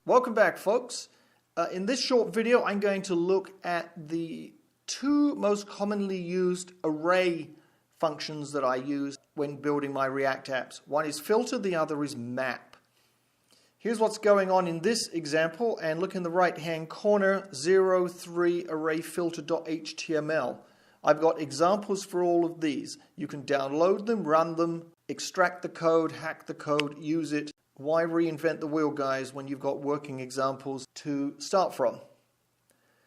Welcome back, folks. In this short video, I'm going to look at the two most commonly used array functions that I use when building my React apps. One is filter, the other is map. Here's what's going on in this example, and look in the right-hand corner, 03 array filter.html. I've got examples for all of these. You can download them, run them, extract the code, hack the code, use it. Why reinvent the wheel, guys, when you've got working examples to start from?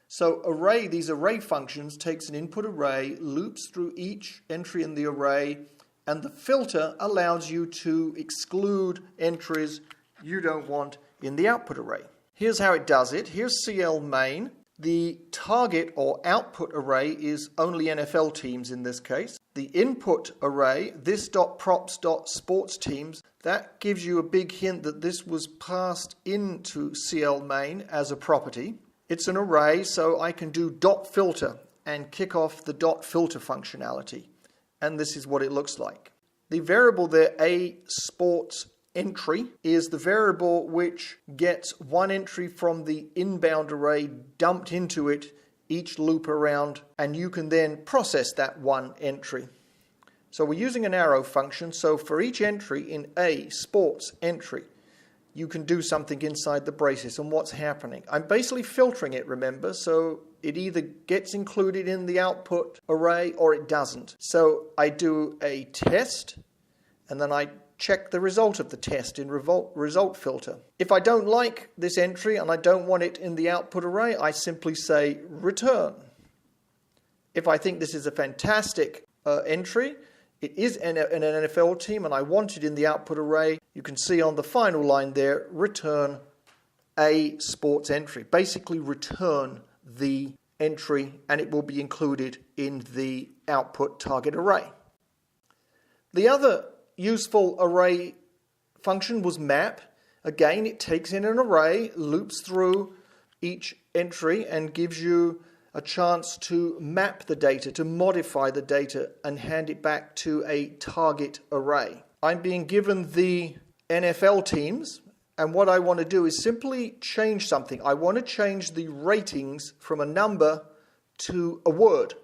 So these array functions takes an input array, loops through each entry in the array, and the filter allows you to exclude entries you don't want in the output array. Here's how it does it. Here's CL main. The target or output array is only NFL teams in this case. The input array, this.props.sports teams, that gives you a big hint that this was passed into CL main as a property. It's an array, so I can do .filter and kick off the .filter functionality. And this is what it looks like. The variable there, a sports entry, is the variable which gets one entry from the inbound array dumped into it each loop around, and you can then process that one entry. So we're using an arrow function, so for each entry in a sports entry, you can do something inside the braces. And what's happening? I'm basically filtering it, remember, so it either gets included in the output array or it doesn't. So I do a test, and then I check the result of the test in result filter. If I don't like this entry and I don't want it in the output array, I simply say return. If I think this is a fantastic entry, it is an NFL team and I want it in the output array, you can see on the final line there, return a sports entry. Basically return the entry and it will be included in the output target array. The other useful array function was map. Again, it takes in an array, loops through each entry and gives you a chance to map the data, to modify the data and hand it back to a target array. I'm being given the NFL teams, and what I want to do is simply change something. I want to change the ratings from a number to a word,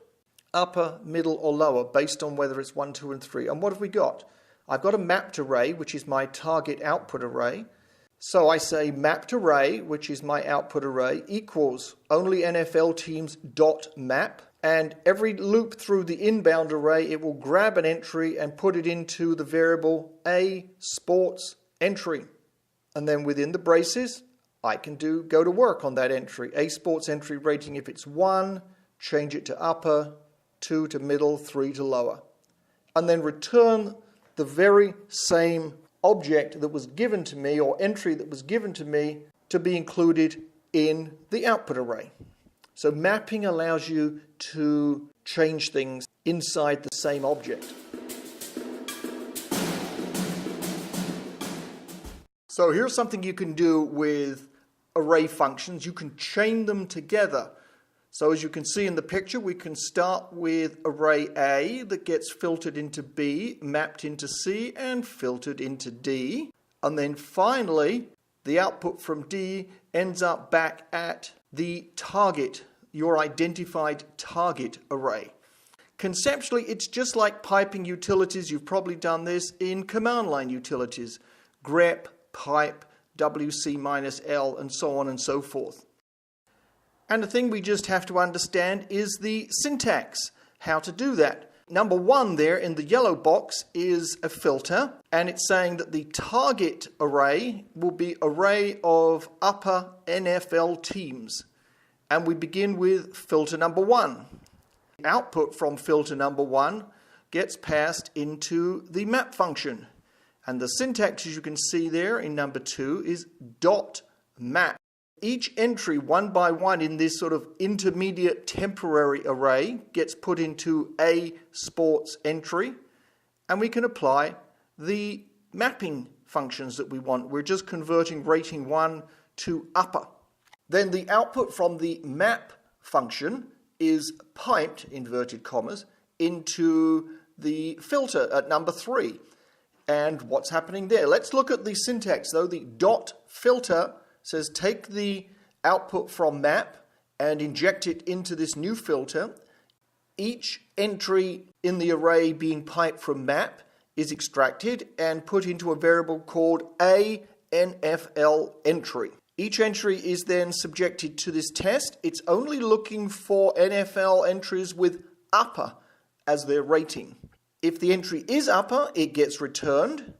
upper, middle, or lower, based on whether it's 1, 2, and 3. And what have we got? I've got a mapped array, which is my target output array. So I say mapped array, which is my output array, equals only NFL teams dot map. And every loop through the inbound array, it will grab an entry and put it into the variable a sports entry. And then within the braces, I can go to work on that entry. A sports entry rating, if it's 1, change it to upper, 2 to middle, 3 to lower. And then return the very same object that was given to me, or entry that was given to me, to be included in the output array. So mapping allows you to change things inside the same object. So here's something you can do with array functions. You can chain them together. So as you can see in the picture, we can start with array A that gets filtered into B, mapped into C, and filtered into D. And then finally, the output from D ends up back at the target, your identified target array. Conceptually, it's just like piping utilities. You've probably done this in command line utilities. grep, pipe, wc-l, and so on and so forth. And the thing we just have to understand is the syntax, how to do that. Number 1 there in the yellow box is a filter, and it's saying that the target array will be array of upper NFL teams. And we begin with filter number 1. Output from filter number 1 gets passed into the map function. And the syntax, as you can see there in number 2, is .map. Each entry, one by one, in this sort of intermediate temporary array gets put into a sports entry, and we can apply the mapping functions that we want. We're just converting rating 1 to upper. Then the output from the map function is piped, inverted commas, into the filter at number 3. And what's happening there? Let's look at the syntax, though. The dot filter says take the output from map and inject it into this new filter. Each entry in the array being piped from map is extracted and put into a variable called a NFL entry. Each entry is then subjected to this test. It's only looking for NFL entries with upper as their rating. If the entry is upper, it gets returned.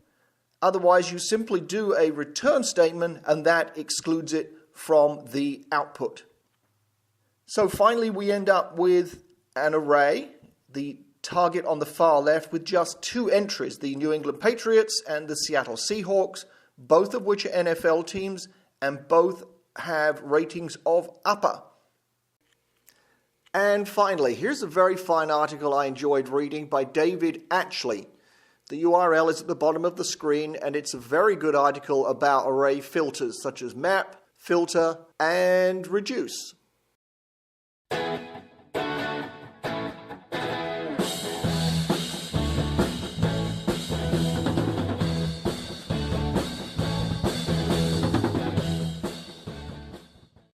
Otherwise, you simply do a return statement and that excludes it from the output. So finally, we end up with an array, the target on the far left, with just two entries, the New England Patriots and the Seattle Seahawks, both of which are NFL teams and both have ratings of upper. And finally, here's a very fine article I enjoyed reading by David Atchley. The URL is at the bottom of the screen, and it's a very good article about array filters such as map, filter, and reduce.